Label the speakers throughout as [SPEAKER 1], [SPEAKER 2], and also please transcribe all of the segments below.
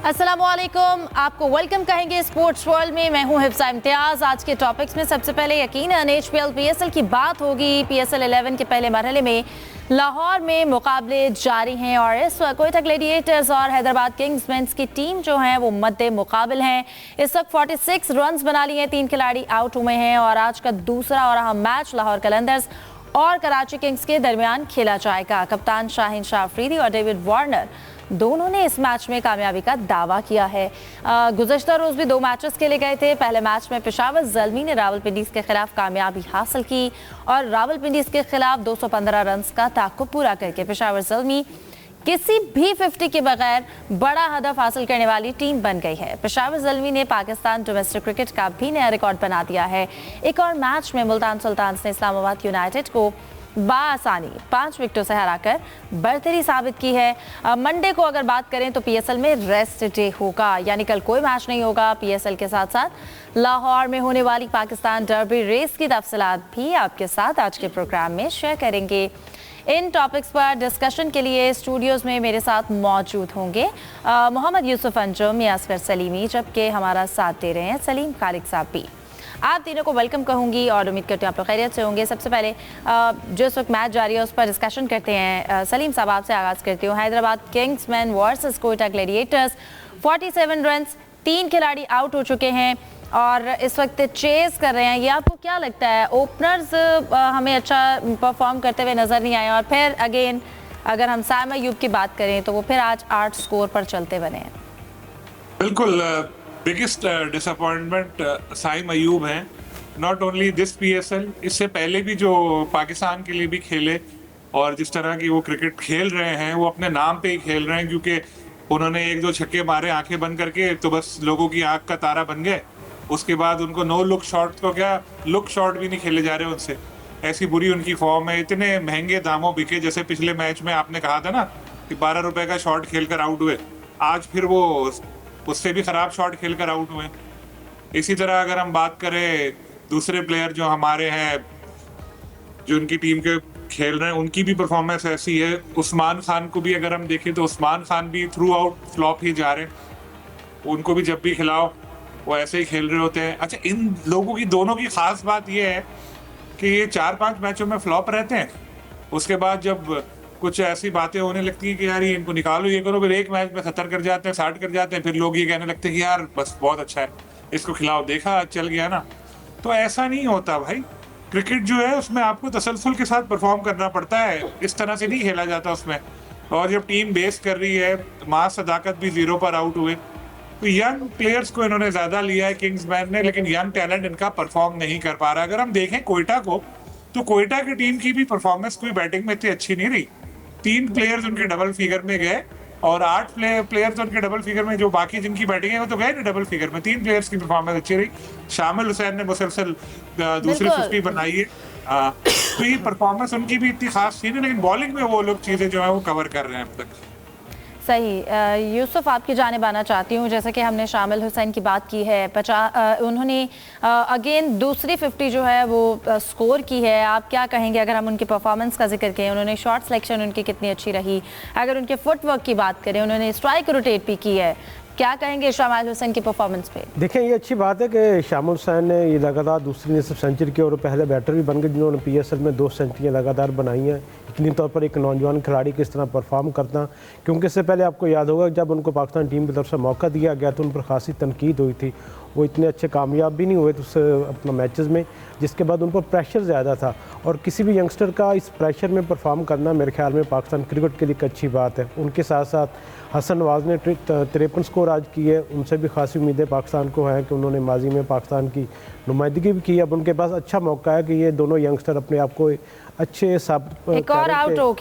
[SPEAKER 1] अस्सलामुअलैकुम, आपको वेलकम कहेंगे स्पोर्ट्स वर्ल्ड में। मैं हूं हिफ्सा इम्तियाज। आज के टॉपिक्स में सबसे पहले यकीनन एचपीएल पीएसएल की बात होगी। पीएसएल 11 के पहले मरहले में लाहौर में मुकाबले जारी हैं और इस वक्त कोयटा ग्लैडिएटर्स और हैदराबाद किंग्स मेंस की टीम जो है वो मद्दे मुकाबल हैं। इस वक्त 46 रन्स बना लिए हैं, 3 खिलाड़ी आउट हुए हैं और आज का दूसरा और अहम मैच लाहौर कलंदर्स और कराची किंग्स के दरमियान खेला जाएगा। कप्तान शाहीन शाह अफरीदी और डेविड वार्नर दोनों ने इस मैच में कामयाबी का दावा किया है। गुज़श्ता रोज़ भी 2 मैचेस खेले गए थे। पहले मैच में पेशावर ज़ल्मी ने रावलपिंडी के खिलाफ कामयाबी हासिल की और रावलपिंडी के खिलाफ 215 रन्स का ताक़ुब पूरा करके पेशावर ज़ल्मी किसी भी 50 के बगैर बड़ा हदफ हासिल करने वाली टीम बन गई है। पेशावर ज़ल्मी ने पाकिस्तान डोमेस्टिक क्रिकेट का भी नया रिकॉर्ड बना दिया है। एक और मैच में मुल्तान सुल्तान्स ने इस्लामाबाद यूनाइटेड को बासानी 5 विकेटों से हराकर बढ़तरी साबित की है। मंडे को अगर बात करें तो पीएसएल में रेस्ट डे होगा, यानी कल कोई मैच नहीं होगा। पीएसएल के साथ साथ लाहौर में होने वाली पाकिस्तान डर्बी रेस की तफसीलात भी आपके साथ आज के प्रोग्राम में शेयर करेंगे। इन टॉपिक्स पर डिस्कशन के लिए स्टूडियोज़ में मेरे साथ मौजूद होंगे मोहम्मद यूसुफ अंजुम, असगर सलीमी, जबकि हमारा साथ दे रहे हैं सलीम खालिक साहब भी। आप तीनों को वेलकम कहूँगी और उम्मीद करती हूँ आप लोग खैरियत से होंगे। सबसे पहले जो इस वक्त मैच जारी है उस पर डिस्कशन करते हैं। सलीम साहब, आपसे आगाज़ करती हूँ। Hyderabad Kings man versus Quetta Gladiators, 47 runs, 3 खिलाड़ी आउट हो चुके हैं और इस वक्त चेस कर रहे हैं। ये आपको क्या लगता है? ओपनर्स हमें अच्छा परफॉर्म करते हुए नज़र नहीं आए और फिर अगेन अगर हम साइम अयूब की बात करें तो वो फिर आज 8 स्कोर पर चलते बने हैं।
[SPEAKER 2] बिल्कुल बिगेस्ट डिसअपॉइंटमेंट साइम अयूब हैं। नॉट ओनली दिस पीएसएल, इससे पहले भी जो पाकिस्तान के लिए भी खेले और जिस तरह की वो क्रिकेट खेल रहे हैं वो अपने नाम पे ही खेल रहे हैं, क्योंकि उन्होंने 1-2 छक्के मारे आंखें बंद करके तो बस लोगों की आंख का तारा बन गए। उसके बाद उनको नो लुक शॉट को क्या लुक शॉट भी नहीं खेले जा रहे उनसे, ऐसी बुरी उनकी फॉर्म है। इतने महंगे दामों बिके, जैसे पिछले मैच में आपने कहा था ना कि 12 रुपए का शॉट खेलकर आउट हुए, आज फिर वो उससे भी खराब शॉट खेलकर आउट हुए। इसी तरह अगर हम बात करें दूसरे प्लेयर जो हमारे हैं जो उनकी टीम के खेल रहे हैं, उनकी भी परफॉर्मेंस ऐसी है। उस्मान खान को भी अगर हम देखें तो उस्मान खान भी थ्रू आउट फ्लॉप ही जा रहे हैं। उनको भी जब भी खिलाओ वो ऐसे ही खेल रहे होते हैं। अच्छा, इन लोगों की दोनों की खास बात ये है कि ये 4-5 मैचों में फ्लॉप रहते हैं, उसके बाद जब कुछ ऐसी बातें होने लगती हैं कि यार ये इनको निकालो, ये करो, फिर एक मैच में 70 कर जाते हैं, 60 कर जाते हैं, फिर लोग ये कहने लगते हैं कि यार बस बहुत अच्छा है, इसको खिलाओ, देखा चल गया ना। तो ऐसा नहीं होता भाई। क्रिकेट जो है उसमें आपको तसलसल के साथ परफॉर्म करना पड़ता है, इस तरह से नहीं खेला जाता उसमें। और जब टीम बेस कर रही है, मां सदाकत भी 0 पर आउट हुए, तो यंग प्लेयर्स को इन्होंने ज्यादा लिया है किंग्समैन ने, लेकिन यंग टैलेंट इनका परफॉर्म नहीं कर पा रहा। अगर हम देखें कोयटा को, तो कोयटा की टीम की भी परफॉर्मेंस कोई बैटिंग में इतनी अच्छी नहीं रही। 3 प्लेयर्स उनके डबल फिगर में गए और 8 प्लेयर्स उनके डबल फिगर में, जो बाकी जिनकी बैटिंग है वो तो गए ना डबल फिगर में। 3 प्लेयर्स की परफॉर्मेंस अच्छी रही। शामिल हुसैन ने मुसलसल दूसरी 50 बनाई है, तो ये परफॉर्मेंस उनकी भी इतनी खास थी नहीं, लेकिन बॉलिंग में वो लोग चीजें जो है वो कवर कर रहे हैं अब तक।
[SPEAKER 1] सही। यूसुफ, आपकी जानिब आना चाहती हूँ। जैसा कि हमने शामिल हुसैन की बात की है, उन्होंने अगेन दूसरी 50 जो है वो स्कोर की है। आप क्या कहेंगे अगर हम उनकी परफॉर्मेंस का जिक्र करें? उन्होंने शॉट सिलेक्शन उनकी कितनी अच्छी रही। अगर उनके फुटवर्क की बात करें, उन्होंने स्ट्राइक रोटेट भी की है। क्या कहेंगे शामिल हुसैन की परफॉर्मेंस पे?
[SPEAKER 3] देखें, ये अच्छी बात है कि शामिल हुसैन ने ये लगातार दूसरी निसफ सेंचुरी की और पहले बैटर भी बन गए जिन्होंने पीएसएल में 2 सेंचुरियाँ लगातार बनाई हैं। यकीनी तौर पर एक नौजवान खिलाड़ी किस तरह परफॉर्म करता, क्योंकि इससे पहले आपको याद होगा जब उनको पाकिस्तान टीम की तरफ से मौका दिया गया तो उन पर खासी तनकीद हुई थी। वो इतने अच्छे कामयाब भी नहीं हुए अपना मैचेस में, जिसके बाद उन पर प्रेशर ज़्यादा था। और किसी भी यंगस्टर का इस प्रेशर में परफॉर्म करना मेरे ख्याल में पाकिस्तान क्रिकेट के लिए एक अच्छी बात है। उनके साथ साथ हसन नवाज़ ने 53 स्कोर आज की है। उनसे भी खासी उम्मीदें पाकिस्तान को हैं कि उन्होंने माजी में पाकिस्तान की नुमाइंदगी भी की। अब उनके पास अच्छा मौका है कि ये दोनों यंगस्टर अपने आप को अच्छे
[SPEAKER 1] एक और आउट हो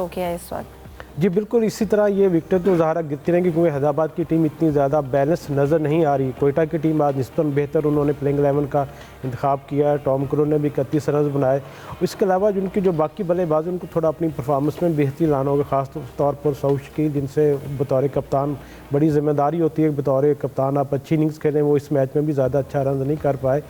[SPEAKER 1] गया है इस वक्त।
[SPEAKER 3] जी बिल्कुल, इसी तरह ये विकेट तो ज़ाहिर गिरती रहेंगी क्योंकि हैदराबाद की टीम इतनी ज़्यादा बैलेंस नज़र नहीं आ रही। कोयटा की टीम आज निस्बतन बेहतर उन्होंने प्लेइंग 11 का इंतखाब किया है। टॉम क्रू ने भी 31 रन बनाए। इसके अलावा जिनके जो बाकी बल्लेबाज उनको थोड़ा अपनी परफॉर्मेंस में बेहतरी लाना होगा, ख़ास तौर पर सऊद शकील, जिनसे बतौर कप्तान बड़ी जिम्मेदारी होती है। बतौर कप्तान आप अच्छी इनिंग्स खेलें, वो इस मैच में भी ज़्यादा अच्छा रन नहीं कर पाए।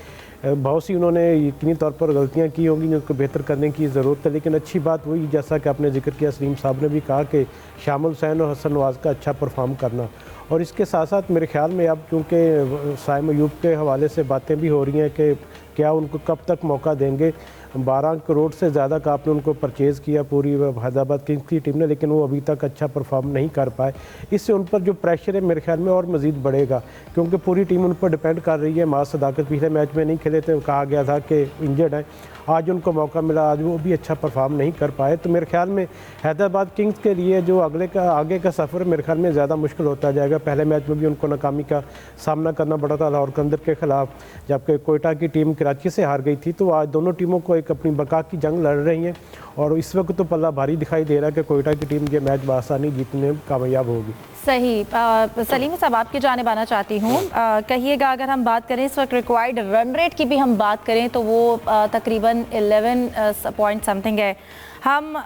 [SPEAKER 3] बहुत सी उन्होंने यकीनी तौर पर गलतियां की होंगी जिनको बेहतर करने की ज़रूरत है। लेकिन अच्छी बात वही, जैसा कि आपने जिक्र किया, सलीम साहब ने भी कहा कि शामिल हुसैन और हसन नवाज़ का अच्छा परफॉर्म करना और इसके साथ साथ मेरे ख्याल में अब चूँकि साइम अयूब के हवाले से बातें भी हो रही हैं कि क्या उनको कब तक मौका देंगे। 12 करोड़ से ज़्यादा का आपने उनको परचेज़ किया पूरी हैदराबाद किंग्स की टीम ने, लेकिन वो अभी तक अच्छा परफॉर्म नहीं कर पाए। इससे उन पर जो प्रेशर है मेरे ख्याल में और मज़ीद बढ़ेगा, क्योंकि पूरी टीम उन पर डिपेंड कर रही है। माज सदाकत पिछले मैच में नहीं खेले थे, कहा गया था कि इंजर्ड हैं, आज उनको मौका मिला, आज वो भी अच्छा परफॉर्म नहीं कर पाए। तो मेरे ख्याल में हैदराबाद किंग्स के लिए जो आगे का सफ़र मेरे ख्याल में ज़्यादा मुश्किल होता जाएगा। पहले मैच में भी उनको नाकामी का सामना करना पड़ा था लाहौर कलंदर के ख़िलाफ़, जबकि कोयटा की टीम कराची से हार गई थी। तो आज दोनों टीमों को एक अपनी बका की जंग लड़ रही हैं और इस वक्त तो पल्ला भारी दिखाई दे रहा है कि कोयटा की टीम ये मैच बआसानी जीतने में कामयाब होगी।
[SPEAKER 1] सही। सलीम साहब आपकी जानिब आना चाहती हूँ, कहिएगा अगर हम बात करें इस वक्त रिक्वायर्ड रन रेट की भी हम बात करें तो वो तकरीबन 11 पॉइंट समथिंग है। हम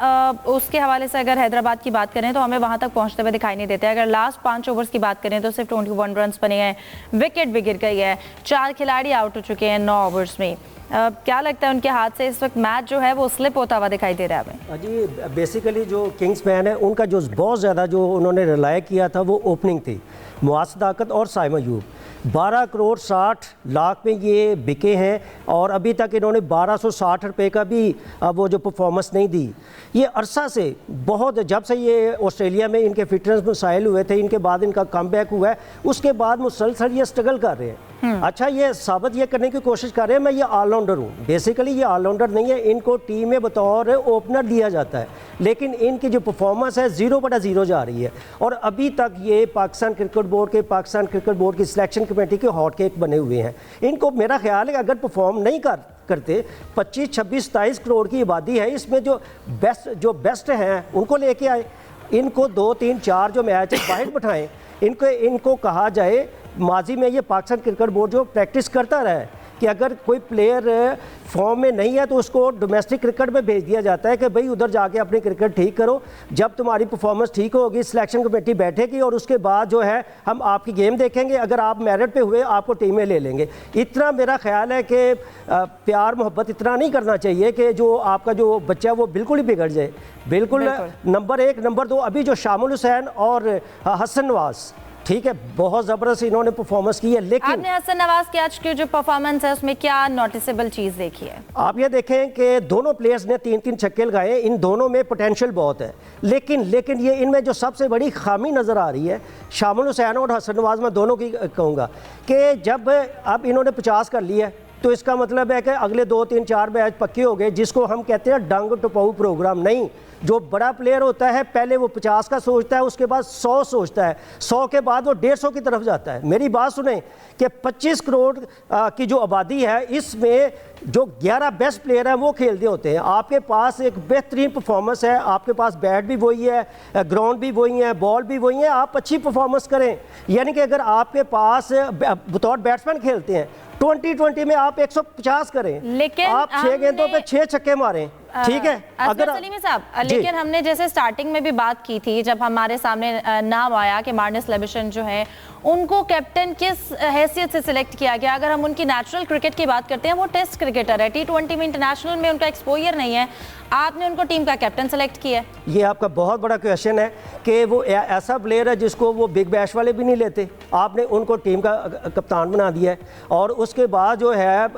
[SPEAKER 1] उसके हवाले से अगर हैदराबाद की बात करें तो हमें वहाँ तक पहुँचते हुए दिखाई नहीं देते। अगर लास्ट 5 ओवर्स की बात करें तो सिर्फ 21 रन बने हैं, विकेट भी गिर गई है, 4 खिलाड़ी आउट हो चुके हैं 9 ओवर्स में। क्या लगता है उनके हाथ से इस वक्त मैच जो है वो स्लिप होता हुआ दिखाई दे रहा है हमें?
[SPEAKER 4] जी बेसिकली जो किंग्समैन है उनका जो बहुत ज़्यादा जो उन्होंने रिलाय किया था वो ओपनिंग थी, मुआज सदाकत और साइम अयूब। 12 करोड़ 60 लाख में ये बिके हैं और अभी तक इन्होंने 1260 रुपये का भी वो जो परफॉर्मेंस नहीं दी। ये अरसा से बहुत, जब से ये ऑस्ट्रेलिया में इनके फिटनेस मसाइल हुए थे, इनके बाद इनका कमबैक हुआ है, उसके बाद मुसलसल ये स्ट्रगल कर रहे हैं। अच्छा, ये साबित ये करने की कोशिश कर रहे हैं मैं ये ऑलराउंडर हूँ। बेसिकली ये ऑलराउंडर नहीं है, इनको टीम में बतौर ओपनर दिया जाता है, लेकिन इनकी जो परफॉर्मेंस है 0/0 जा रही है। और अभी तक ये पाकिस्तान क्रिकेट बोर्ड की सिलेक्शन कमेटी के हॉट केक बने हुए हैं। इनको मेरा ख्याल है कि अगर परफॉर्म नहीं करते 25, 26, 27 करोड़ की आबादी है, इसमें जो बेस्ट हैं उनको लेके आए, इनको 2, 3, 4 जो मैच बाहर बिठाएं, इनको कहा जाए। माजी में ये पाकिस्तान क्रिकेट बोर्ड जो प्रैक्टिस करता रहा है कि अगर कोई प्लेयर फॉर्म में नहीं है तो उसको डोमेस्टिक क्रिकेट में भेज दिया जाता है कि भाई उधर जाके अपनी क्रिकेट ठीक करो, जब तुम्हारी परफॉर्मेंस ठीक होगी सिलेक्शन कमेटी बैठेगी और उसके बाद जो है हम आपकी गेम देखेंगे, अगर आप मेरिट पे हुए आपको टीम में ले लेंगे। इतना मेरा ख्याल है कि प्यार मोहब्बत इतना नहीं करना चाहिए कि जो आपका जो बच्चा वो बिल्कुल ही बिगड़ जाए। बिल्कुल। नंबर 1, नंबर 2 अभी जो शामुल हुसैन और हसन नवाज, ठीक है, बहुत ज़बरदस्त इन्होंने परफॉर्मेंस की है, लेकिन
[SPEAKER 1] आपने हसन नवाज की आज की जो परफॉर्मेंस है उसमें क्या नोटिसेबल चीज़ देखी है?
[SPEAKER 4] आप ये देखें कि दोनों प्लेयर्स ने 3-3 छक्के लगाए, इन दोनों में पोटेंशियल बहुत है, लेकिन ये इनमें जो सबसे बड़ी खामी नज़र आ रही है, शामुल हुसैन और हसन नवाज में दोनों की कहूँगा कि जब अब इन्होंने 50 कर लिया तो इसका मतलब है कि अगले 2, 3, 4 मैच पक्के हो गए, जिसको हम कहते हैं डंग टपाऊ प्रोग्राम। नहीं, जो बड़ा प्लेयर होता है पहले वो 50 का सोचता है, उसके बाद 100 सोचता है, 100 के बाद वो 150 की तरफ जाता है। मेरी बात सुने कि 25 करोड़ की जो आबादी है, इसमें जो 11 बेस्ट प्लेयर हैं वो खेलते होते हैं। आपके पास एक बेहतरीन परफॉर्मेंस है, आपके पास बैट भी वही है, ग्राउंड भी वही है, बॉल भी वही है, आप अच्छी परफॉर्मेंस करें। यानी कि अगर आपके पास बतौर बैट्समैन खेलते हैं 2020 में आप 150 करें,
[SPEAKER 1] लेकिन
[SPEAKER 4] आप 6 गेंदों पे 6 छक्के मारें, ठीक है। अगर
[SPEAKER 1] सलीम साहब, लेकिन हमने जैसे स्टार्टिंग में भी बात की थी, जब हमारे सामने नाम आया कि मार्नस लेविशन जो है उनको कैप्टन किस हैसियत से सिलेक्ट किया गया। अगर हम उनकी नेचुरल क्रिकेट की बात करते हैं, वो टेस्ट क्रिकेटर है, T20 में इंटरनेशनल में उनका एक्सपोजर नहीं है, आपने उनको टीम का कैप्टन सेलेक्ट किया।
[SPEAKER 4] ये आपका बहुत बड़ा क्वेश्चन है कि वो ऐसा प्लेयर है जिसको वो बिग बैश वाले भी नहीं लेते, आपने उनको टीम का कप्तान बना दिया है। और उसके बाद जो है,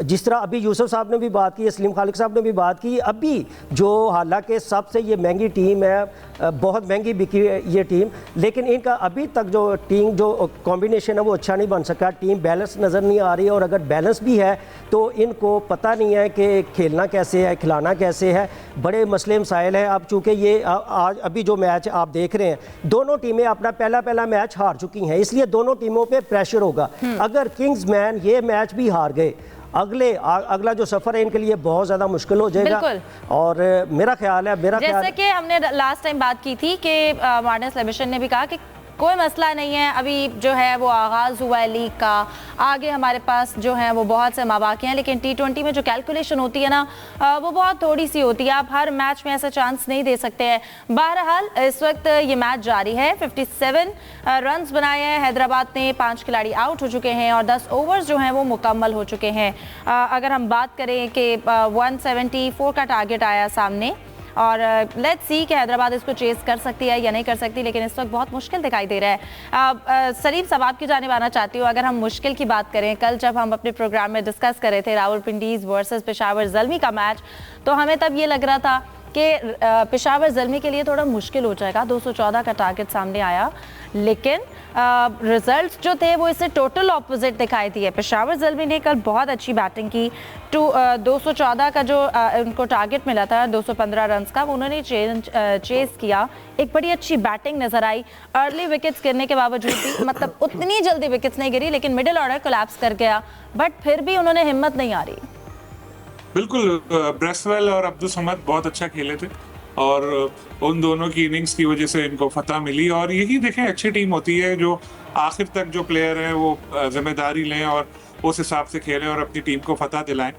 [SPEAKER 4] जिस तरह अभी यूसुफ साहब ने भी बात की, सलीम खालिक साहब ने भी बात की, अभी जो हालांकि सबसे ये महंगी टीम है, बहुत महंगी बिकी है ये टीम, लेकिन इनका अभी तक जो टीम जो कॉम्बिनेशन है वो अच्छा नहीं बन सका, टीम बैलेंस नज़र नहीं आ रही है। और अगर बैलेंस भी है तो इनको पता नहीं है कि खेलना कैसे है, खिलाना कैसे है, बड़े मसले मसाइल हैं। अब चूँकि ये आज अभी जो मैच आप देख रहे हैं, दोनों टीमें अपना पहला मैच हार चुकी हैं, इसलिए दोनों टीमों पे प्रेशर होगा। अगर किंग्समैन ये मैच भी हार गए, अगला जो सफ़र है इनके लिए बहुत ज़्यादा मुश्किल हो जाएगा। और मेरा ख्याल है
[SPEAKER 1] जैसे कि हमने लास्ट टाइम बात की थी कि मार्नस लेविशन ने भी कहा कि कोई मसला नहीं है, अभी जो है वो आगाज़ हुआ है लीग का, आगे हमारे पास जो है वो बहुत से मौके हैं, लेकिन T20 में जो कैलकुलेशन होती है ना वो बहुत थोड़ी सी होती है, आप हर मैच में ऐसा चांस नहीं दे सकते हैं। बहरहाल इस वक्त ये मैच जारी है, 57 रन्स बनाए हैं हैदराबाद ने, 5 खिलाड़ी आउट हो चुके हैं और 10 ओवर्स जो हैं वो मुकम्मल हो चुके हैं। अगर हम बात करें कि 174 का टारगेट आया सामने, और लेट्स सी कि हैदराबाद इसको चेस कर सकती है या नहीं कर सकती, लेकिन इस वक्त बहुत मुश्किल दिखाई दे रहा है। सलीम साहब, आपकी जानिब आना चाहती हूँ। अगर हम मुश्किल की बात करें, कल जब हम अपने प्रोग्राम में डिस्कस कर रहे थे रावलपिंडीज वर्सेस पेशावर ज़ल्मी का मैच, तो हमें तब ये लग रहा था कि पेशावर ज़ल्मी के लिए थोड़ा मुश्किल हो जाएगा। 214 का टारगेट सामने आया, लेकिन रिजल्ट्स जो थे वो इससे टोटल ऑपोजिट दिखाई दिए। पेशावर ज़ल्मी ने कल बहुत अच्छी बैटिंग की। 214 का जो उनको टारगेट मिला था 215 रन का, वो उन्होंने चेस किया। एक बड़ी अच्छी बैटिंग नजर आई। अर्ली विकेट्स गिरने के बावजूद भी, मतलब उतनी जल्दी विकेट्स नहीं गिरी, लेकिन मिडिल ऑर्डर कोलैप्स कर गया, बट फिर भी उन्होंने हिम्मत नहीं हारी।
[SPEAKER 2] बिल्कुल, ब्रेसवेल और अब्दुल समद बहुत अच्छा खेले थे और उन दोनों की इनिंग्स की वजह से इनको फतह मिली। और यही देखें, अच्छी टीम होती है जो आखिर तक जो प्लेयर हैं वो जिम्मेदारी लें और उस हिसाब से खेलें और अपनी टीम को फतह दिलाएं।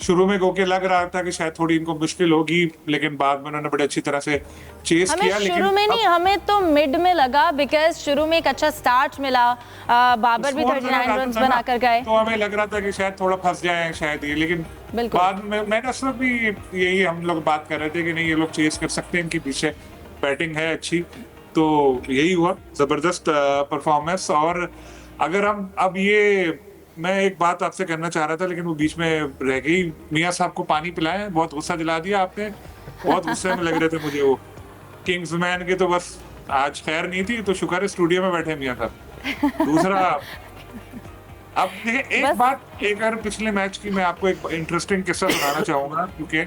[SPEAKER 2] शुरू में गोके लग रहा था कि शायद थोड़ी इनको मुश्किल होगी, लेकिन बाद में उन्होंने बड़े अच्छी तरह से चेस किया।
[SPEAKER 1] शुरू में नहीं, हमें तो मिड में लगा, बिकॉज शुरू में एक अच्छा स्टार्ट मिला, बाबर भी 39 रन बनाकर गए,
[SPEAKER 2] तो हमें लग रहा था कि शायद थोड़ा फंस जाए शायद ये, लेकिन बाद में मैंने उस वक्त भी यही हम लोग बात कर रहे थे कि नहीं, ये लोग चेस कर सकते हैं, इनके पीछे बैटिंग है अच्छी। तो यही हुआ, जबरदस्त परफॉर्मेंस। और अगर हम अब ये, मैं एक बात आपसे करना चाह रहा था लेकिन वो बीच में रह गई। मियां साहब को पानी पिलाएं, बहुत गुस्सा दिला दिया आपने, बहुत गुस्से में लग रहे थे मुझे वो। किंग्समैन के तो बस आज खैर नहीं थी, तो शुक्र है स्टूडियो में बैठे मियां साहब। दूसरा, अब एक बात, एक अगर पिछले मैच की मैं आपको एक इंटरेस्टिंग किस्सा सुनाना चाहूंगा, क्योंकि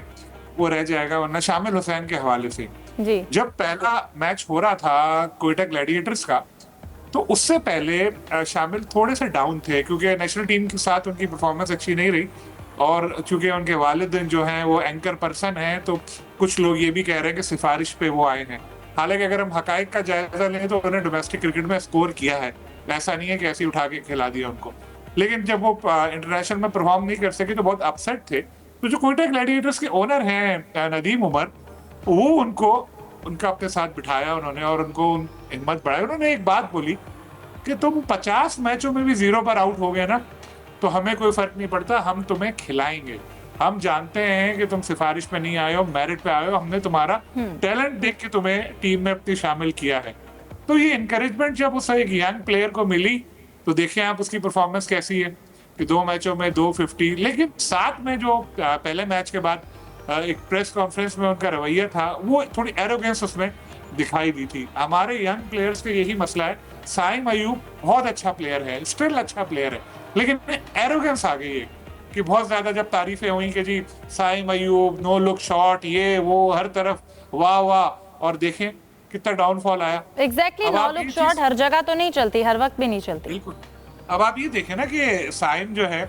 [SPEAKER 2] वो रह जाएगा वरना, शामिल हुसैन के हवाले से।
[SPEAKER 1] जी।
[SPEAKER 2] जब पहला मैच हो रहा था कोयटा ग्लैडिएटर्स का, तो उससे पहले शामिल थोड़े से डाउन थे क्योंकि नेशनल टीम के साथ उनकी परफॉर्मेंस अच्छी नहीं रही, और चूंकि उनके वालिद जो हैं वो एंकर पर्सन हैं, तो कुछ लोग ये भी कह रहे हैं कि सिफारिश पे वो आए हैं। हालांकि अगर हम हकाइक का जायजा लें तो उन्होंने डोमेस्टिक क्रिकेट में स्कोर किया है, ऐसा नहीं है कि ऐसे ही उठा के खिला दिया उनको। लेकिन जब वो इंटरनेशनल में परफॉर्म नहीं कर सके तो बहुत अपसेट थे। तो जो कोयटा ग्लैडिएटर्स के ओनर हैं नदीम उमर, वो उनका अपने साथ बिठाया उन्होंने और उनको हिम्मत बढ़ाई। उन्होंने एक बात बोली कि तुम 50 मैचों में भी 0 पर आउट हो गए ना, तो हमें कोई फर्क नहीं पड़ता, हम तुम्हें खिलाएंगे। हम जानते हैं कि तुम सिफारिश पे नहीं आए हो, मेरिट पे आए हो, हमने तुम्हारा टैलेंट देख के तुम्हें टीम में अपनी शामिल किया है। तो ये इंकरेजमेंट जब उस एक यंग प्लेयर को मिली, तो देखिए आप उसकी परफॉर्मेंस कैसी है कि 2 मैचों में 250। लेकिन साथ में जो पहले मैच के बाद एक प्रेस कॉन्फ्रेंस में उनका रवैया था, वो थोड़ी एरोगेंस उसमें दिखाई दी थी। हमारे यंग प्लेयर्स का यही मसला है। साइम अयूब बहुत अच्छा प्लेयर है, स्टिल अच्छा प्लेयर है, लेकिन एरोगेंस आ गई है कि बहुत ज्यादा जब तारीफें हुई कि जी Saim Ayub no look shot, ये वो हर तरफ वाह वाह, और देखें कितना डाउनफॉल आया।
[SPEAKER 1] एग्जैक्टली, नो लुक शॉट हर जगह तो नहीं चलती, हर वक्त भी नहीं चलती।
[SPEAKER 2] बिल्कुल। अब आप ये देखें ना कि साइम जो है,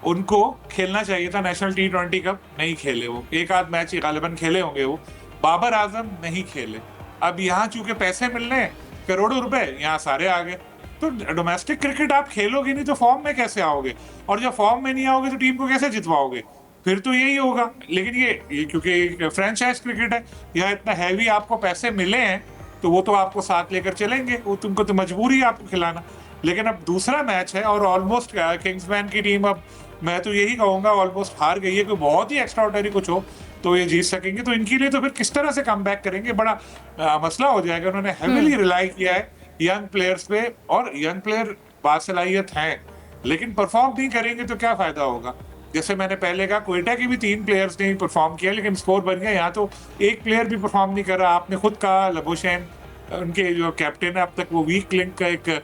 [SPEAKER 2] उनको खेलना चाहिए था नेशनल T20 कप, नहीं खेले वो। एक आध मैच ही गालिबन खेले होंगे वो। बाबर आजम नहीं खेले। अब यहाँ चूंकि पैसे मिलने करोड़ों रुपए, यहाँ सारे आ गए। तो डोमेस्टिक क्रिकेट आप खेलोगे नहीं तो फॉर्म में कैसे आओगे, और जब फॉर्म में नहीं आओगे तो टीम को कैसे जितवाओगे? फिर तो यही होगा। लेकिन ये क्योंकि फ्रेंचाइज क्रिकेट है, यहाँ इतना हैवी आपको पैसे मिले हैं, तो वो तो आपको साथ लेकर चलेंगे, वो तुमको तो मजबूरी है आपको खिलाना। लेकिन अब दूसरा मैच है और ऑलमोस्ट किंग्समैन की टीम, अब मैं तो यही कहूंगा ऑलमोस्ट हार गई है। कोई बहुत ही एक्स्ट्राऑर्डिनरी कुछ हो तो ये जीत सकेंगे, तो इनके लिए तो फिर किस तरह से कम बैक करेंगे, बड़ा मसला हो जाएगा। उन्होंने हेवीली रिलाई किया है यंग प्लेयर्स पे, और यंग प्लेयर बासलाहियत हैं, लेकिन परफॉर्म नहीं करेंगे तो क्या फायदा होगा। जैसे मैंने पहले कहा, कोयटा की भी 3 प्लेयर्स ने परफॉर्म किया लेकिन स्कोर बन गया। यहाँ तो एक प्लेयर भी परफॉर्म नहीं कर रहा। आपने खुद कहा लबोशेन, उनके जो कैप्टन है, अब तक वो वीक लिंक का एक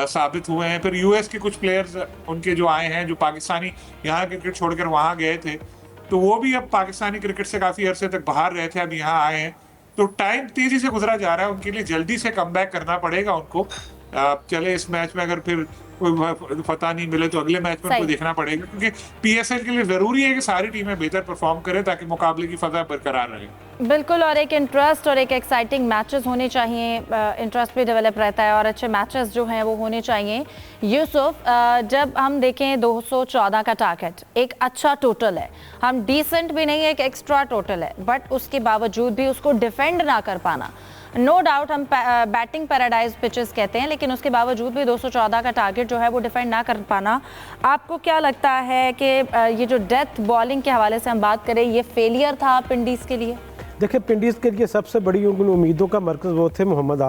[SPEAKER 2] साबित हुए हैं। फिर यूएस के कुछ प्लेयर्स उनके जो आए हैं, जो पाकिस्तानी यहाँ क्रिकेट छोड़कर वहाँ गए थे, तो वो भी अब पाकिस्तानी क्रिकेट से काफी अरसे तक बाहर रहे थे, अब यहाँ आए हैं। तो टाइम तेजी से गुजरा जा रहा है, उनके लिए जल्दी से कमबैक करना पड़ेगा उनको। चले इस मैच में अगर फिर कोई फतह नहीं मिले तो अगले मैच में उनको देखना पड़ेगा, क्योंकि पीएसएल के लिए जरूरी है कि सारी टीमें बेहतर परफॉर्म करें ताकि मुकाबले की फजा बरकरार रहे।
[SPEAKER 1] बिल्कुल, और एक इंटरेस्ट और एक एक्साइटिंग मैचेस होने चाहिए, इंटरेस्ट भी डेवलप रहता है और अच्छे मैचेस जो हैं वो होने चाहिए। यूसुफ, जब हम देखें 214 का टारगेट एक अच्छा टोटल है, हम डिसेंट भी नहीं, एक एक्स्ट्रा टोटल है, बट उसके बावजूद भी उसको डिफेंड ना कर पाना, नो डाउट हम बैटिंग पैराडाइज पिचेस कहते हैं, लेकिन उसके बावजूद भी 214 का टारगेट जो है वो डिफेंड ना कर पाना, आपको क्या लगता है कि ये जो डेथ बॉलिंग के हवाले से हम बात करें, ये फेलियर था पिंडीज के लिए?
[SPEAKER 3] देखिए पिंडीज़ के लिए सबसे बड़ी उन उम्मीदों का मरकज़ वो थे मोहम्मद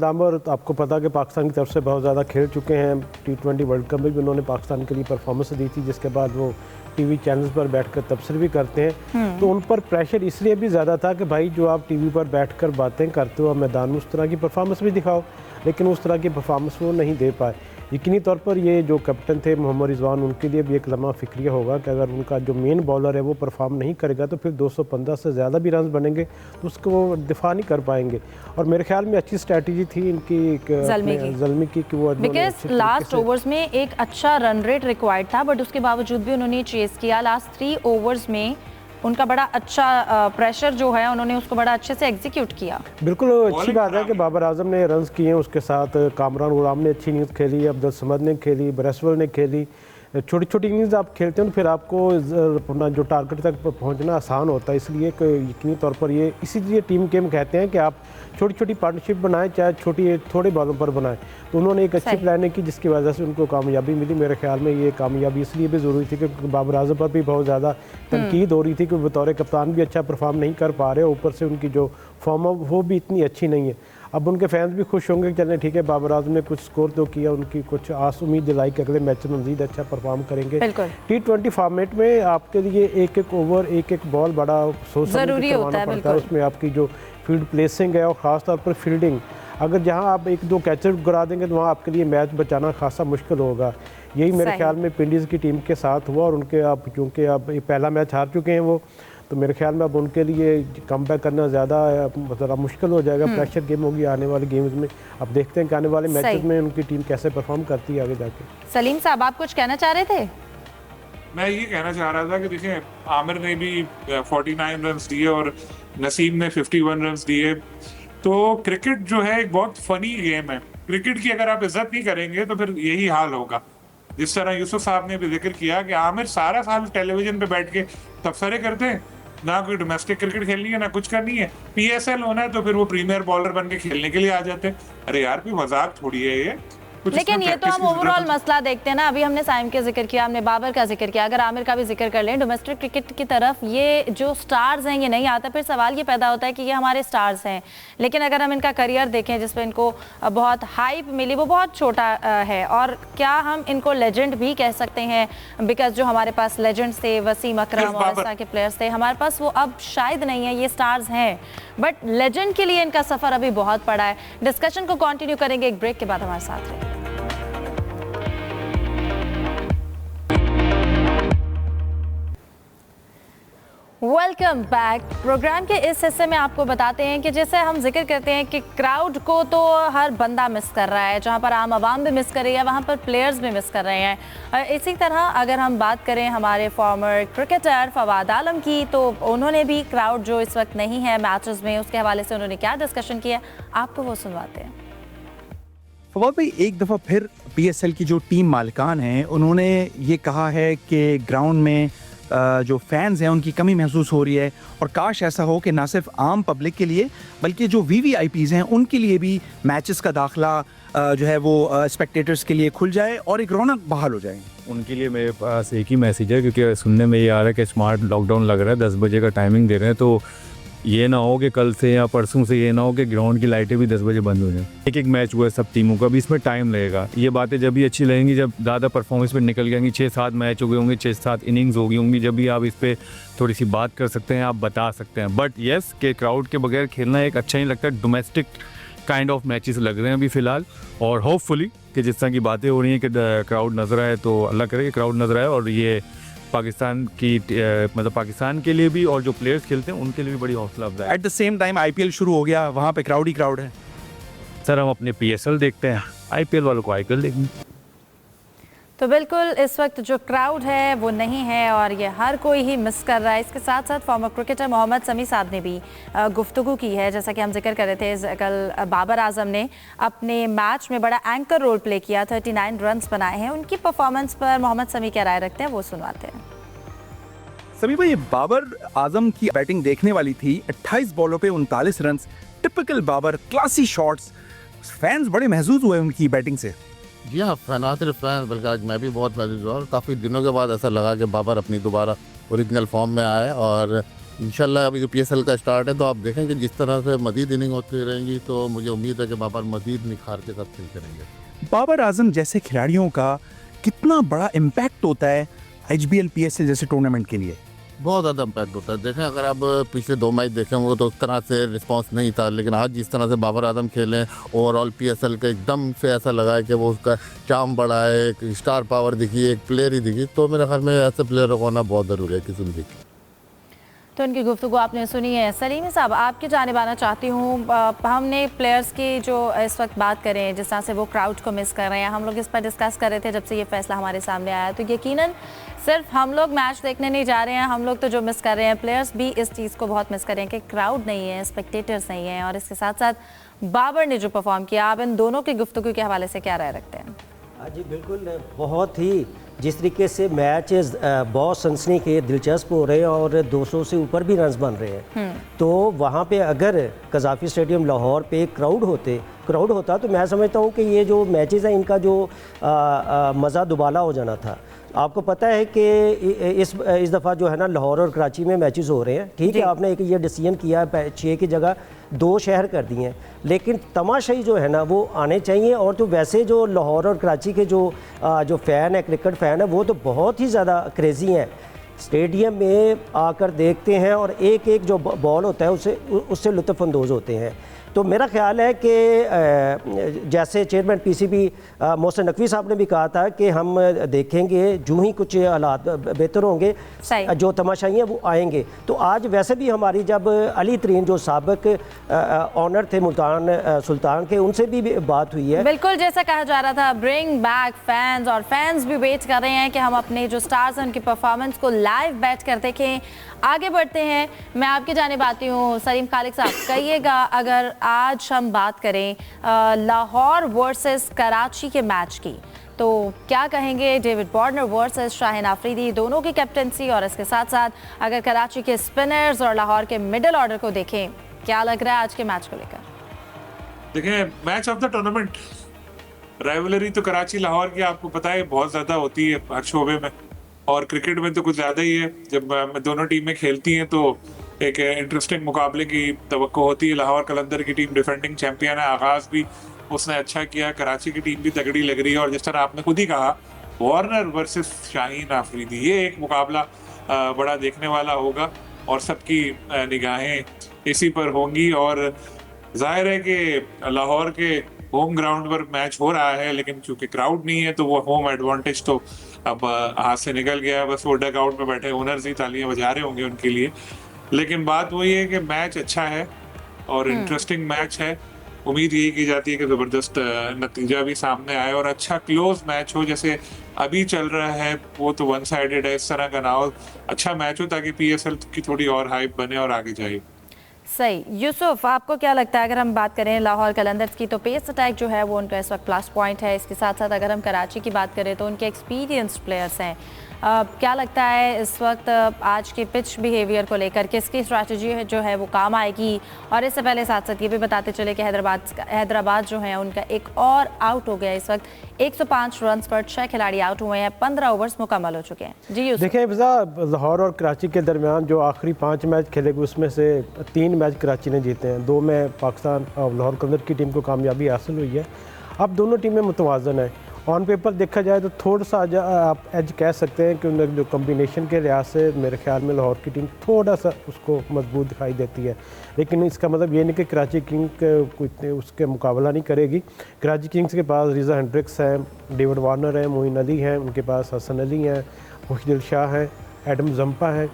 [SPEAKER 3] आमिर तो आपको पता कि पाकिस्तान की तरफ से बहुत ज़्यादा खेल चुके हैं। T20 वर्ल्ड कप में भी उन्होंने पाकिस्तान के लिए परफॉर्मेंस दी थी, जिसके बाद वो टीवी चैनल्स पर बैठकर तबसर भी करते हैं। तो उन पर प्रेशर इसलिए भी ज़्यादा था कि भाई जो आप टीवी पर बैठकर बातें करते हो, मैदान में उस तरह की परफॉर्मेंस भी दिखाओ, लेकिन उस तरह की परफॉर्मेंस वो नहीं दे पाए। यकीनी तौर पर ये जो कैप्टन थे मोहम्मद रिजवान, उनके लिए भी एक लम्हा फ़िक्रिया होगा कि अगर उनका जो मेन बॉलर है वो परफॉर्म नहीं करेगा तो फिर 215 से ज़्यादा भी रन बनेंगे तो उसको वो दिफा नहीं कर पाएंगे। और मेरे ख्याल में अच्छी स्ट्रैटेजी थी इनकी ज़ल्मी की कि वो
[SPEAKER 1] बिकॉज लास्ट ओवर्स में एक अच्छा रन रेट रिक्वायर्ड था, बट उसके बावजूद भी उन्होंने चेस किया। लास्ट 3 ओवर्स में उनका बड़ा अच्छा प्रेशर जो है उन्होंने उसको बड़ा अच्छे से एग्जीक्यूट किया।
[SPEAKER 3] बिल्कुल अच्छी बात है कि बाबर आजम ने रन्स किए, उसके साथ कामरान गुलाम ने अच्छी इनिंग्स खेली, अब्दुल समद ने खेली, ब्रेसवेल ने खेली। छोटी छोटी इनिंग्स आप खेलते हैं तो फिर आपको अपना जो टारगेट तक पहुंचना आसान होता है, इसलिए कि यकीनी तौर पर ये इसीलिए टीम गेम कहते हैं कि आप छोटी छोटी पार्टनरशिप बनाएं, चाहे थोड़े बॉलों पर बनाएं। तो उन्होंने एक अच्छी प्लानिंग की जिसकी वजह से उनको कामयाबी मिली। मेरे ख्याल में ये कामयाबी इसलिए भी ज़रूरी थी कि बाबर आजम पर भी बहुत ज़्यादा तनकीद हो रही थी कि बतौर कप्तान भी अच्छा परफॉर्म नहीं कर पा रहे, ऊपर से उनकी जो फॉर्म वो भी इतनी अच्छी नहीं है। अब उनके फैंस भी खुश होंगे कि चलें ठीक है, बाबर आजम ने कुछ स्कोर तो किया, उनकी कुछ आस उम्मीद दिलाई कि अगले मैच में मज़ीद अच्छा परफॉर्म करेंगे। T20 फॉर्मेट में आपके लिए एक एक ओवर, एक एक बॉल बड़ा सोच
[SPEAKER 1] ज़रूरी होता है।
[SPEAKER 3] उसमें आपकी जो फील्ड प्लेसिंग है और ख़ास तौर पर फील्डिंग, अगर जहां आप 1-2 कैचर गिरा देंगे तो वहाँ आपके लिए मैच बचाना खासा मुश्किल होगा। यही मेरे ख्याल में पिंडीज़ की टीम के साथ हुआ और उनके अब क्योंकि अब पहला मैच हार चुके हैं वो, तो मेरे ख्याल में अब उनके लिए कम बैक करना ज़्यादा मुश्किल हो जाएगा। प्रेशर गेम होगी आने वाले गेम्स में। अब देखते हैं कि आने वाले मैचेस में उनकी टीम कैसे परफॉर्म करती है आगे जाके।
[SPEAKER 1] सलीम साहब, आप कुछ कहना चाह रहे थे?
[SPEAKER 2] मैं ये कहना चाह रहा था कि देखिए आमिर ने भी 49 रन दिए और नसीम ने 51 रन दिए। तो क्रिकेट जो है एक बहुत फनी गेम है। क्रिकेट की अगर आप इज्जत नहीं करेंगे तो फिर यही हाल होगा। जिस तरह यूसुफ साहब ने भी जिक्र किया कि आमिर सारा साल टेलीविजन पे बैठ के तबसरे करते हैं, ना कोई डोमेस्टिक क्रिकेट खेलनी है ना कुछ करनी है। PSL होना है तो फिर वो प्रीमियर बॉलर बन के खेलने के लिए आ जाते हैं। अरे यार कोई मजाक थोड़ी है ये।
[SPEAKER 1] लेकिन ये तो हम ओवरऑल मसला देखते हैं ना। अभी हमने साइम का जिक्र किया, हमने बाबर का जिक्र किया, अगर आमिर का भी जिक्र कर लें डोमेस्टिक क्रिकेट की तरफ, ये जो स्टार्स हैं ये नहीं आता। फिर सवाल ये पैदा होता है कि ये हमारे स्टार्स हैं, लेकिन अगर हम इनका करियर देखें जिसपे इनको बहुत हाइप मिली वो बहुत छोटा है। और क्या हम इनको लेजेंड भी कह सकते हैं? बिकॉज जो हमारे पास लेजेंड्स थे, वसीम अकरम और इस तरह के प्लेयर्स थे, हमारे पास वो अब शायद नहीं है। ये स्टार्स हैं बट लेजेंड के लिए इनका सफ़र अभी बहुत पड़ा है। डिस्कशन को कंटिन्यू करेंगे एक ब्रेक के बाद। हमारे साथ रहे। Welcome back. प्रोग्राम के इस हिस्से में आपको बताते हैं कि जैसे हम जिक्र करते हैं कि क्राउड को तो हर बंदा मिस कर रहा है, जहां पर आम आवाम भी मिस कर रही है वहां पर प्लेयर्स भी मिस कर रहे हैं। इसी तरह अगर हम बात करें हमारे फॉर्मर क्रिकेटर फवाद आलम की, तो उन्होंने भी क्राउड जो इस वक्त नहीं है मैचेस में, उसके हवाले से उन्होंने क्या डिस्कशन किया, आपको वो सुनवाते हैं।
[SPEAKER 5] फवाद भाई, एक दफ़ा फिर PSL की जो टीम मालिकान हैं उन्होंने ये कहा है कि ग्राउंड में जो फैंस हैं उनकी कमी महसूस हो रही है और काश ऐसा हो कि ना सिर्फ आम पब्लिक के लिए बल्कि जो VVIPs हैं उनके लिए भी मैचेस का दाखिला जो है वो स्पेक्टेटर्स के लिए खुल जाए और एक रौनक बहाल हो जाए।
[SPEAKER 6] उनके लिए मेरे पास एक ही मैसेज है, क्योंकि सुनने में ये आ रहा है कि स्मार्ट लॉकडाउन लग रहा है, 10 बजे का टाइमिंग दे रहे हैं, तो ये ना हो कि कल से या परसों से ये ना हो कि ग्राउंड की लाइटें भी 10 बजे बंद हो जाएं। एक मैच हुआ है सब टीमों का, भी इसमें टाइम लगेगा। ये बातें जब भी अच्छी लगेंगी जब ज़्यादा परफॉर्मेंस पे निकल जाएंगी, 6-7 मैच हो गए होंगे, 6-7 इनिंग्स हो गई होंगी, जब भी आप इस पर थोड़ी सी बात कर सकते हैं, आप बता सकते हैं। बट येस के क्राउड के बगैर खेलना एक अच्छा नहीं लगता। डोमेस्टिक काइंड ऑफ मैचेस लग रहे हैं अभी फ़िलहाल, और होपफुली कि जिस तरह की बातें हो रही हैं कि क्राउड नज़र आए, तो अल्लाह करे कि क्राउड नज़र आए और ये पाकिस्तान की मतलब पाकिस्तान के लिए भी और जो प्लेयर्स खेलते हैं उनके लिए भी बड़ी हौसला अफजाई है।
[SPEAKER 5] At the same time IPL शुरू हो गया, वहाँ पे क्राउड ही क्राउड है।
[SPEAKER 6] सर हम अपने PSL देखते हैं, IPL वालों को IPL देखेंगे।
[SPEAKER 1] तो बिल्कुल इस वक्त जो क्राउड है वो नहीं है और ये हर कोई ही मिस कर रहा है। इसके साथ साथ फॉर्मर क्रिकेटर मोहम्मद समी साहब ने भी गुफ्तगू की है। जैसा कि हम जिक्र कर रहे थे, कल बाबर आजम ने अपने मैच में बड़ा एंकर रोल प्ले किया, 39 रन्स बनाए हैं। उनकी परफॉर्मेंस पर मोहम्मद समी क्या राय रखते हैं वो सुनवाते हैं।
[SPEAKER 5] समी भाई, बाबर आजम की बैटिंग देखने वाली थी, 28 बॉलों पे 39 run, typical Babar, classy shots. Fans बड़े महसूस हुए उनकी बैटिंग से।
[SPEAKER 7] जी हाँ, फैन फैन, बल्कि आज मैं भी बहुत महसूस हुआ और काफ़ी दिनों के बाद ऐसा लगा कि बाबर अपनी दोबारा ओरिजिनल फॉर्म में आए और इंशाल्लाह अभी PSL का स्टार्ट है, तो आप देखेंगे जिस तरह से मजीद इनिंग होती रहेंगी, तो मुझे उम्मीद है कि बाबर मजीद निखार के साथ खेलते रहेंगे।
[SPEAKER 5] बाबर आजम जैसे खिलाड़ियों का कितना बड़ा इम्पैक्ट होता है HBL PSL जैसे टूर्नामेंट के लिए?
[SPEAKER 7] बहुत ज़्यादा इम्पैक्ट होता है। देखें, अगर आप पिछले 2 मैच देखें वो तो उस तरह से रिस्पांस नहीं था, लेकिन आज जिस तरह से बाबर आजम खेले, ओवरऑल PSL के एकदम से ऐसा लगा है कि वो उसका चार्म बढ़ा है, एक स्टार पावर दिखी, एक प्लेयर ही दिखी। तो मेरे ख्याल में ऐसे प्लेयर को होना बहुत ज़रूरी है किसी भी।
[SPEAKER 1] तो उनकी गुफ्तगू आपने सुनी है। सलीम साहब, आपकी जानिब आना चाहती हूँ। हमने प्लेयर्स की जो इस वक्त बात करें, जिस तरह से वो क्राउड को मिस कर रहे हैं, हम लोग इस पर डिस्कस कर रहे थे जब से ये फैसला हमारे सामने आया। तो यकीनन सिर्फ हम लोग मैच देखने नहीं जा रहे हैं, हम लोग तो जो मिस कर रहे हैं, प्लेयर्स भी इस चीज़ को बहुत मिस कर रहे हैं कि क्राउड नहीं है, स्पेक्टेटर्स नहीं है। और इसके साथ साथ बाबर ने जो परफॉर्म किया, आप इन दोनों की गुफ्तगू के हवाले से क्या राय रखते हैं?
[SPEAKER 4] हाँ जी, बिल्कुल। बहुत ही जिस तरीके से मैच बहुत सनसनीखेज दिलचस्प हो रहे हैं और 200 से ऊपर भी रन्स बन रहे हैं, तो वहाँ पे अगर कज़ाफ़ी स्टेडियम लाहौर पे क्राउड होता तो मैं समझता हूँ कि ये जो मैचेस हैं इनका जो मज़ा दुबाला हो जाना था। आपको पता है कि इस दफ़ा जो है ना लाहौर और कराची में मैचेस हो रहे हैं, ठीक है, आपने एक ये डिसीजन किया है 6 की जगह 2 शहर कर दिए हैं, लेकिन तमाशाई जो है ना वो आने चाहिए। और तो वैसे जो लाहौर और कराची के जो फ़ैन है, क्रिकेट फ़ैन है, वो तो बहुत ही ज़्यादा क्रेज़ी हैं। स्टेडियम में आकर देखते हैं और एक एक जो बॉल होता है उससे लुत्फ़अंदोज़ होते हैं। तो मेरा ख्याल है कि जैसे चेयरमैन PCB मोहसिन नकवी साहब ने भी कहा था कि हम देखेंगे जो ही कुछ हालात बेहतर होंगे, जो तमाशाई हैं वो आएंगे। तो आज वैसे भी हमारी जब अली तरीन जो साबिक ऑनर थे मुल्तान सुल्तान के, उनसे भी बात हुई है।
[SPEAKER 1] बिल्कुल, जैसा कहा जा रहा था, ब्रिंग बैक फैंस, और फैंस भी वेट कर रहे हैं कि हम अपने जो स्टार्स हैं उनकी परफॉर्मेंस को लाइव बैठ कर देखें। आगे बढ़ते हैं, मैं आपकी जानिब आती हूँ। सलीम खालिक साहब, कहिएगा, अगर आज हम बात करें लाहौर वर्सेस कराची के मैच की, तो क्या कहेंगे? David Warner versus Shaheen Afridi, दोनों की कैप्टनसी, और इसके साथ साथ अगर कराची के स्पिनर्स और लाहौर के मिडिल ऑर्डर को देखें, क्या लग रहा है आज के मैच को लेकर?
[SPEAKER 2] देखिए, match of the tournament, rivalry तो कराची लाहौर की आपको पता है बहुत ज्यादा होती है हर शोबे में, और क्रिकेट में तो कुछ ज्यादा ही है। जब दोनों टीमें खेलती हैं तो एक इंटरेस्टिंग मुकाबले की तवक्को होती है। लाहौर कलंदर की टीम डिफेंडिंग चैंपियन है, आगाज भी उसने अच्छा किया, कराची की टीम भी तगड़ी लग रही है। और जिस तरह आपने खुद ही कहा, वार्नर वर्सेस शाहीन आफरीदी, ये एक मुकाबला बड़ा देखने वाला होगा और सबकी निगाहें इसी पर होंगी। और जाहिर है कि लाहौर के होम ग्राउंड पर मैच हो रहा है, लेकिन चूंकि क्राउड नहीं है तो वो होम एडवांटेज तो अब हाथ से निकल गया। बस वो डग आउट में बैठे ओनर्स ही तालियां बजा रहे होंगे उनके लिए। लेकिन बात वही है कि मैच अच्छा है और इंटरेस्टिंग मैच है। उम्मीद यही की जाती है कि ज़बरदस्त नतीजा भी सामने आए और अच्छा क्लोज मैच हो, जैसे अभी चल रहा है वो तो वन साइडेड है। इस तरह का ना हो, अच्छा मैच हो ताकि PSL की थोड़ी और हाइप बने और आगे जाए।
[SPEAKER 1] सही। यूसुफ, आपको क्या लगता है, अगर हम बात करें लाहौर कलंदर्स की, तो पेस अटैक जो है वो उनका इस वक्त प्लस पॉइंट है। इसके साथ साथ अगर हम कराची की बात करें तो उनके एक्सपीरियंस्ड प्लेयर्स हैं। क्या लगता है इस वक्त आज के पिच बिहेवियर को लेकर किसकी स्ट्रैटेजी जो है वो काम आएगी? और इससे पहले साथ साथ ये भी बताते चले कि हैदराबाद जो है उनका एक और आउट हो गया। इस वक्त 105 रन पर 6 खिलाड़ी आउट हुए हैं, 15 ओवर्स मुकम्मल हो चुके हैं। जी यूसुफ।
[SPEAKER 3] देखिए लाहौर और कराची के दरमियान जो आखिरी 5 मैच खेले गए उसमें से 3 मैच कराची ने जीते हैं, 2 में पाकिस्तान और लाहौर कलंदर की टीम को कामयाबी हासिल हुई है। अब दोनों टीमें मुतवाज़न हैं। ऑन पेपर देखा जाए तो थोड़ा सा आप एज कह सकते हैं कि उनके जो कम्बिनेशन के लिहाज से मेरे ख्याल में लाहौर की टीम थोड़ा सा उसको मजबूत दिखाई देती है, लेकिन इसका मतलब ये नहीं कि कराची किंग उसके मुकाबला नहीं करेगी। कराची किंग्स के पास रिज़ा हेंड्रिक्स हैं, डेविड वार्नर हैं, मोइन अली हैं, उनके पास हसन अली हैं, मुख्दिल शाह हैं, एडम जंपा हैं।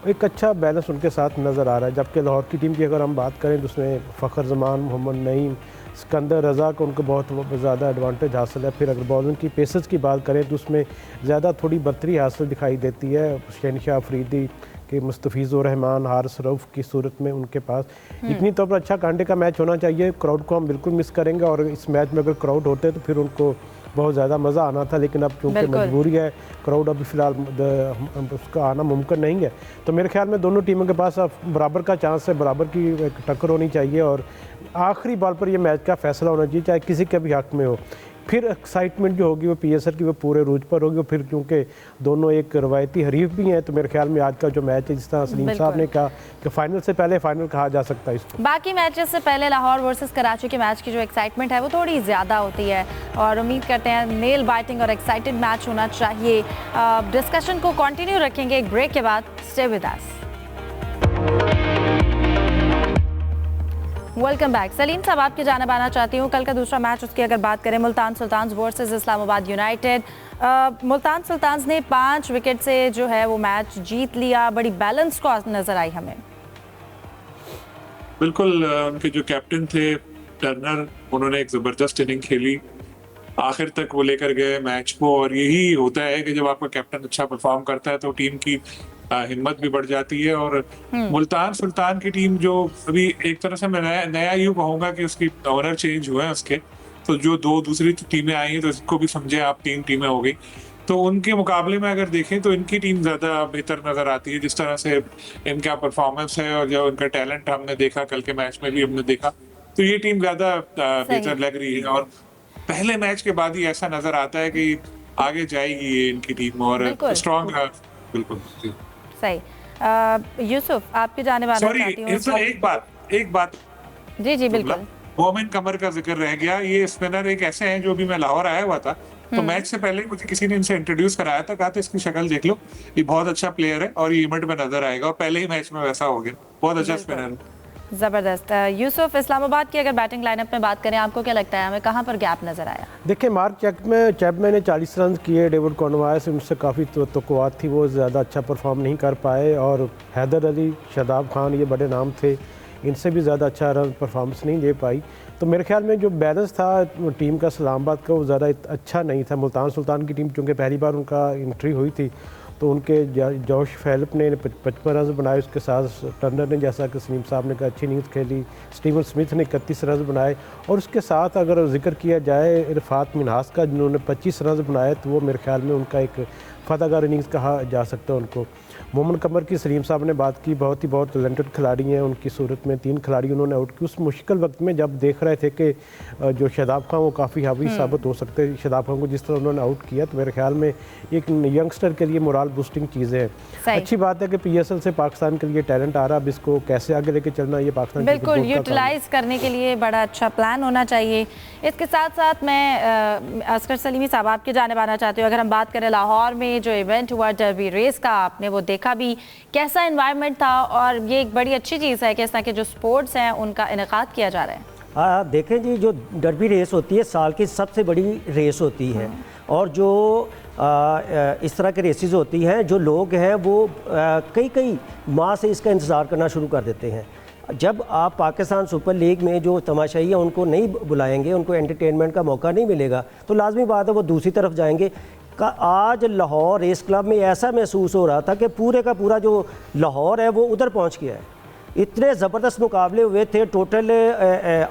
[SPEAKER 3] एक अच्छा बैलेंस उनके साथ नज़र आ रहा है। जबकि लाहौर की टीम की अगर हम बात करें तो उसमें फ़खर जमान, मोहम्मद नईम, सिकंदर रज़ा को उनको बहुत ज़्यादा एडवांटेज हासिल है। फिर अगर बॉलिंग की पेसर्स की बात करें तो उसमें ज़्यादा थोड़ी बर्तरी हासिल दिखाई देती है शहनशाह अफरीदी के, मुस्तफ़ीज़ुर रहमान, हारिस रऊफ़ की सूरत में उनके पास। इतनी तौर पर अच्छा कांटे का मैच होना चाहिए। क्राउड को हम बिल्कुल मिस करेंगे और इस मैच में अगर क्राउड होते तो फिर उनको बहुत ज़्यादा मज़ा आना था, लेकिन अब क्योंकि मजबूरी है, क्राउड अभी फ़िलहाल उसका आना मुमकिन नहीं है। तो मेरे ख्याल में दोनों टीमों के पास अब बराबर का चांस है, बराबर की टक्कर होनी चाहिए और आखिरी बॉल पर यह मैच का फ़ैसला होना चाहिए, चाहे किसी के भी हक़ में हो। फिर एक्साइटमेंट जो होगी वो पीएसएल की वो पूरे रूज पर होगी। फिर क्योंकि दोनों एक रवायती हरीफ भी हैं, तो मेरे ख्याल में आज का जो मैच है, जिस तरह सलीम साहब ने कहा कि फाइनल से पहले फाइनल कहा जा सकता है इसको।
[SPEAKER 1] बाकी मैचेस से पहले लाहौर वर्सेस कराची के मैच की जो एक्साइटमेंट है वो थोड़ी ज़्यादा होती है और उम्मीद करते हैं नेल बाइटिंग और एक्साइटेड मैच होना चाहिए। डिस्कशन को कंटिन्यू रखेंगे एक ब्रेक के बाद। Stay with us. Welcome back. Salim साहब, आपकी जानिब आना चाहती हूँ। कल का दूसरा मैच, उसकी अगर बात करें, Multan Sultans versus Islamabad United. Multan Sultans ने 5 विकेट से जो है वो मैच जीत लिया। बड़ी बैलेंस को नजर आई हमें।
[SPEAKER 2] बिल्कुल, उनके जो कैप्टन थे टर्नर, उन्होंने एक जबरदस्त इनिंग खेली, आखिर तक वो लेकर गए मैच को। और यही होता है कि जब आपका कैप्टन अच्छा परफॉर्म करता है तो टीम की हिम्मत भी बढ़ जाती है। और मुल्तान सुल्तान की टीम जो अभी एक तरह से मैं नया यूं कहूंगा कि उसकी ओनर चेंज हुए हैं उसके, तो जो 2 दूसरी टीमें आई हैं तो इसको भी समझे आप 3 टीमें हो गई, तो उनके मुकाबले में अगर देखें तो इनकी टीम ज्यादा बेहतर नजर आती है। जिस तरह से इनका परफॉर्मेंस है और जो इनका टैलेंट हमने देखा, कल के मैच में भी हमने देखा, तो ये टीम ज्यादा बेहतर लग रही है। और पहले मैच के बाद ही ऐसा नजर आता है कि आगे जाएगी ये इनकी टीम और स्ट्रॉन्ग। बिल्कुल
[SPEAKER 1] सही। यूसुफ, आपकी जानिब आना चाहती हूँ।
[SPEAKER 2] सॉरी, एक बात
[SPEAKER 1] जी बिल्कुल।
[SPEAKER 2] मोमिन कमर का जिक्र रह गया। ये स्पिनर एक ऐसे हैं जो भी मैं लाहौर आया हुआ था तो मैच से पहले मुझे किसी ने इनसे इंट्रोड्यूस कराया था, कहा था इसकी शक्ल देख लो, ये बहुत अच्छा प्लेयर है और ये इवेंट में नजर आएगा, और पहले ही मैच में वैसा हो गया। बहुत अच्छा स्पिनर है,
[SPEAKER 1] जबरदस्त। यूसुफ, इस्लामाबाद की अगर बैटिंग लाइनअप में बात करें, आपको क्या लगता है हमें कहां पर गैप नजर आया?
[SPEAKER 3] देखिए, मार्क चैपमैन ने 40 रन किए, डेविड कॉर्नवालिस से उनसे काफ़ी तवक्कुआत थी, वो ज़्यादा अच्छा परफॉर्म नहीं कर पाए। और हैदर अली, शादाब खान, ये बड़े नाम थे, इनसे भी ज़्यादा अच्छा रन परफॉर्मेंस नहीं दे पाई। तो मेरे ख्याल में जो बैलेंस था टीम का इस्लामाबाद का, वो ज़्यादा अच्छा नहीं था। मुल्तान सुल्तान की टीम चूँकि पहली बार उनका एंट्री हुई थी, तो उनके जोश फेलिप ने 55 रन बनाए, उसके साथ टर्नर ने, जैसा कि सलीम साहब ने कहा, अच्छी इनिंग्स खेली। स्टीवन स्मिथ ने 31 रन बनाए, और उसके साथ अगर जिक्र किया जाए इरफात मिन्हास का, जिन्होंने 25 रन बनाए, तो वो मेरे ख्याल में उनका एक फतहगार इनिंग्स कहा जा सकता है उनको। मोमिन कमर की सलीम साहब ने बात की, बहुत टैलेंटेड खिलाड़ी हैं। उनकी सूरत में 3 खिलाड़ी उन्होंने आउट की उस मुश्किल वक्त में, जब देख रहे थे कि जो शादाब खान वो काफ़ी हावी साबित हो सकते हैं। शादाब खान को जिस तरह उन्होंने आउट किया, तो मेरे ख्याल में एक यंगस्टर के लिए मोरल बूस्टिंग चीज़ें हैं। अच्छी बात है कि पीएसएल से पाकिस्तान के लिए टैलेंट आ रहा है। अब इसको कैसे आगे लेके चलना, ये पाकिस्तान
[SPEAKER 1] बिल्कुल यूटिलाइज करने के लिए बड़ा अच्छा प्लान होना चाहिए। इसके साथ साथ मैं असगर सलीमी साहब, आपकी जानिब आना चाहती हूँ। अगर हम बात करें लाहौर में जो इवेंट हुआ डर्बी रेस का, आपने वो देखा भी, कैसा एनवायरनमेंट था? और ये एक बड़ी अच्छी चीज़ है कि इस तरह के जो स्पोर्ट्स हैं उनका इनेकाद किया जा रहा है।
[SPEAKER 4] हाँ, देखें जी, जो डर्बी रेस होती है साल की सबसे बड़ी रेस होती है, और जो इस तरह के रेसेस होती हैं, जो लोग हैं वो कई माह से इसका इंतज़ार करना शुरू कर देते हैं। जब आप पाकिस्तान सुपर लीग में जो तमाशाई हैं उनको नहीं बुलाएंगे, उनको एंटरटेनमेंट का मौका नहीं मिलेगा, तो लाजमी बात है वो दूसरी तरफ जाएंगे। आज लाहौर रेस क्लब में ऐसा महसूस हो रहा था कि पूरे का पूरा जो लाहौर है वो उधर पहुंच गया है। इतने ज़बरदस्त मुकाबले हुए थे। टोटल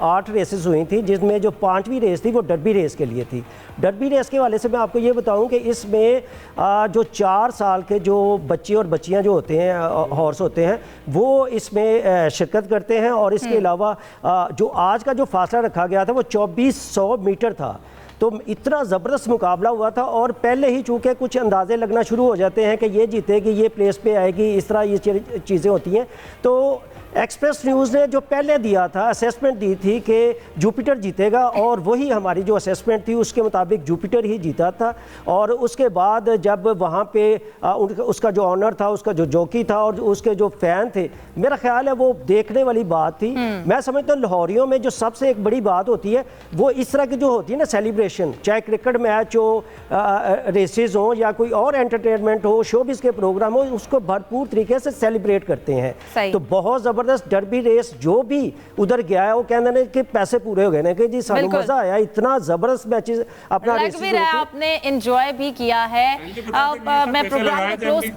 [SPEAKER 4] 8 रेसेस हुई थी, जिसमें जो 5वीं रेस थी वो डर्बी रेस के लिए थी। डर्बी रेस के वाले से मैं आपको ये बताऊं कि इसमें जो 4 साल के जो बच्चे और बच्चियां जो होते हैं, हॉर्स होते हैं, वो इसमें शिरकत करते हैं। और इसके अलावा जो आज का जो फासला रखा गया था वो 2400 मीटर था। तो इतना ज़बरदस्त मुकाबला हुआ था, और पहले ही चूँकि कुछ अंदाज़े लगना शुरू हो जाते हैं कि ये जीतेगी, ये प्लेस पे आएगी, इस तरह ये चीज़ें होती हैं। तो एक्सप्रेस न्यूज़ ने जो पहले दिया था, असेसमेंट दी थी कि जुपिटर जीतेगा, और वही हमारी जो असेसमेंट थी उसके मुताबिक जुपिटर ही जीता था। और उसके बाद जब वहाँ पे उसका जो ऑनर था, उसका जो जॉकी था और उसके जो फ़ैन थे, मेरा ख्याल है वो देखने वाली बात थी। मैं समझता हूँ लाहौरियों में जो सबसे एक बड़ी बात होती है वो इस तरह की जो होती है ना, सेलिब्रेशन, चाहे क्रिकेट मैच हो, रेसेस हो, या कोई और एंटरटेनमेंट हो, शोबिस के प्रोग्राम हो, उसको भरपूर तरीके से सेलिब्रेट करते हैं। तो बहुत ज़बरदस्त डर्बी रेस, जो भी उधर गया है वो कहते हैं कि पैसे पूरे हो गए ना, कि जी सानू मजा आया, इतना जबरदस्त मैचेस अपना
[SPEAKER 1] लग भी रहा है, आपने एंजॉय भी किया है। मैं प्रोग्राम को क्लोज।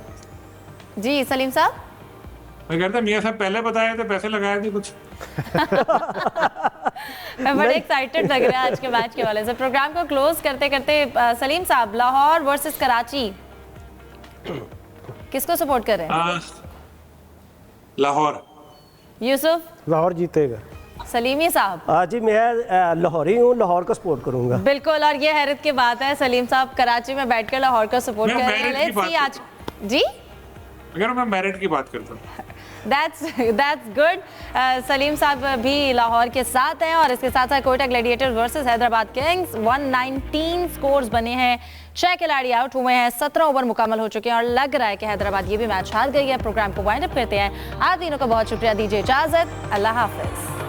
[SPEAKER 1] जी सलीम साहब,
[SPEAKER 2] मैं कहता मियां साहब पहले बताए थे, पैसे लगाए थे कुछ।
[SPEAKER 1] मैं बड़े एक्साइटेड लग रहा है आज के मैच के वाले से। प्रोग्राम को क्लोज करते करते सलीम साहब, लाहौर वर्सेस कराची, किसको सपोर्ट कर रहे हैं?
[SPEAKER 2] लाहौर।
[SPEAKER 1] यूसुफ?
[SPEAKER 3] लाहौर जीतेगा।
[SPEAKER 1] सलीमी साहब।
[SPEAKER 4] जी मैं लाहौरी हूँ, लाहौर को सपोर्ट करूँगा।
[SPEAKER 1] बिल्कुल, और ये हैरत की बात है, सलीम साहब कराची में बैठकर लाहौर का सपोर्ट
[SPEAKER 2] मैं
[SPEAKER 1] कर रहे हैं।
[SPEAKER 2] मेरिट की
[SPEAKER 1] Let's see
[SPEAKER 2] बात
[SPEAKER 1] आज जी
[SPEAKER 2] अगर मैं मेरिट की बात करता हूँ,
[SPEAKER 1] That's good. सलीम साहब भी लाहौर के साथ हैं और इसके साथ साथ Quetta Gladiators versus Hyderabad Kings 119 scores बने हैं, 6 खिलाड़ी आउट हुए हैं, 17 ओवर मुकम्मल हो चुके हैं और लग रहा है कि हैदराबाद ये भी मैच हार गई है। प्रोग्राम को वाइंड अप करते हैं। आप तीनों का बहुत शुक्रिया, दीजिए इजाजत, अल्लाह हाफिज।